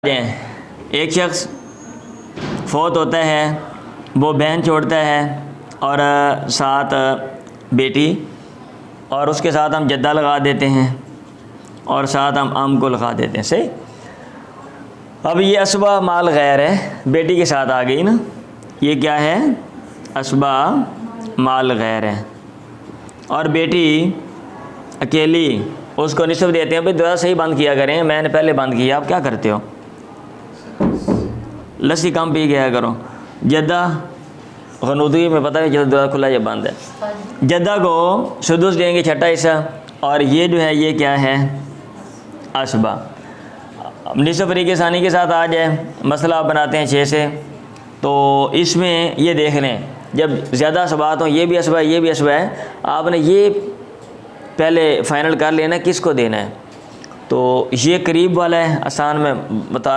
एक शख्स फौत होता है, वो बहन छोड़ता है और साथ बेटी, और उसके साथ हम जद्दा लगा देते हैं और साथ हम आम को लगा देते हैं। सही। अब ये असबा माल गैर है, बेटी के साथ आ गई ना, ये क्या है? असबा माल गैर है। और बेटी अकेली, उसको निस्फ़ देते हैं। भाई दरवाज़ा सही बंद किया करें, मैंने पहले बंद किया, आप क्या करते हो? लस्सी कम पी गया करो। जद्दा ख़ुनूदी में पता है जद्दा खुला या बंद है। जद्दा को सुदुस देंगे, छठा हिस्सा, और ये जो है ये क्या है? असबा। निस्फ़ फ़रीक़े सानी के साथ आ जाए, मसला आप बनाते हैं 6 से, तो इसमें ये देख लें जब ज़्यादा असबात हों, ये भी असबा है, ये भी असबा है, आपने ये पहले फ़ाइनल कर लेना किसको देना है। तो ये करीब वाला है, आसान में बता